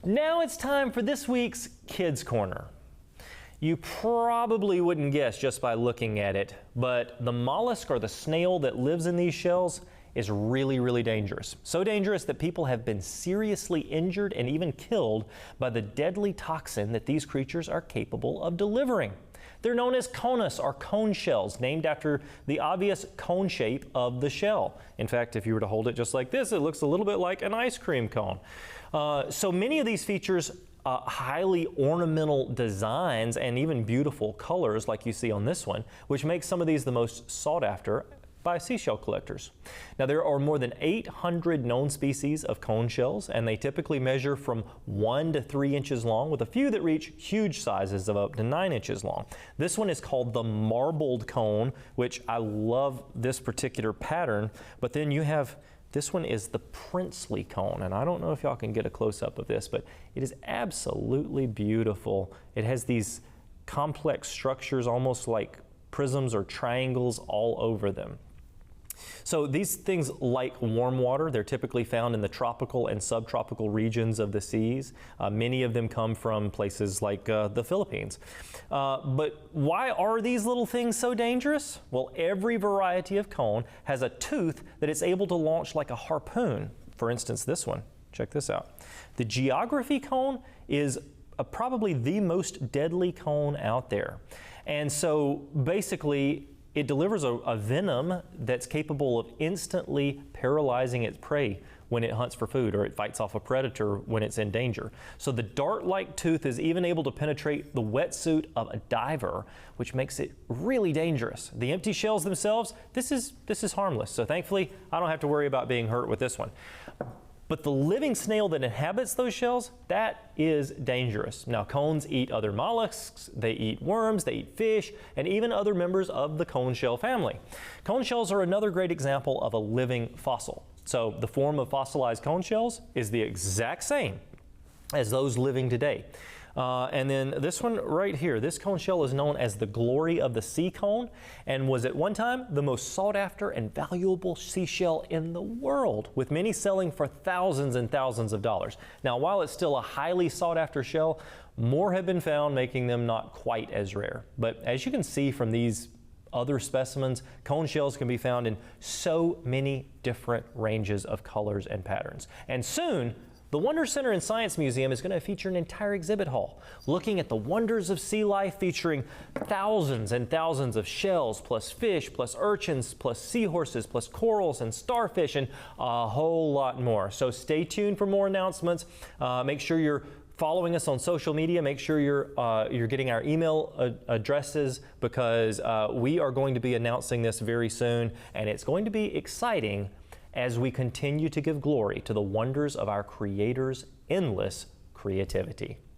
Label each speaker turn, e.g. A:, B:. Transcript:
A: Now it's time for this week's Kids Corner. You probably wouldn't guess just by looking at it, but the mollusk or the snail that lives in these shells is really dangerous. So dangerous that people have been seriously injured and even killed by the deadly toxin that these creatures are capable of delivering. They're known as conus or cone shells, named after the obvious cone shape of the shell. In fact, if you were to hold it just like this, it looks a little bit like an ice cream cone. So many of these features highly ornamental designs and even beautiful colors like you see on this one, which makes some of these the most sought after by seashell collectors. Now there are more than 800 known species of cone shells, and they typically measure from 1 to 3 inches long, with a few that reach huge sizes of up to 9 inches long. This one is called the marbled cone, which I love this particular pattern, but then you have this one is the princely cone, and I don't know if y'all can get a close-up of this, but it is absolutely beautiful. It has these complex structures almost like prisms or triangles all over them. So these things like warm water. They're typically found in the tropical and subtropical regions of the seas. Many of them come from places like the Philippines. But why are these little things so dangerous? Well, every variety of cone has a tooth that it's able to launch like a harpoon. For instance, this one. Check this out. The geography cone is probably the most deadly cone out there. And so basically, it delivers a venom that's capable of instantly paralyzing its prey when it hunts for food, or it fights off a predator when it's in danger. So the dart-like tooth is even able to penetrate the wetsuit of a diver, which makes it really dangerous. The empty shells themselves, this is harmless. So thankfully, I don't have to worry about being hurt with this one. But the living snail that inhabits those shells, that is dangerous. Now, cones eat other mollusks, they eat worms, they eat fish, and even other members of the cone shell family. Cone shells are another great example of a living fossil. So the form of fossilized cone shells is the exact same as those living today. And then this one right here, this cone shell is known as the glory of the sea cone and was at one time the most sought after and valuable seashell in the world, with many selling for thousands and thousands of dollars. Now, while it's still a highly sought after shell, more have been found, making them not quite as rare. But as you can see from these other specimens, cone shells can be found in so many different ranges of colors and patterns. And soon, the Wonder Center and Science Museum is going to feature an entire exhibit hall looking at the wonders of sea life, featuring thousands and thousands of shells, plus fish, plus urchins, plus seahorses, plus corals and starfish, and a whole lot more. So stay tuned for more announcements. Make sure you're following us on social media. Make sure you're getting our email addresses, because we are going to be announcing this very soon, and it's going to be exciting as we continue to give glory to the wonders of our Creator's endless creativity.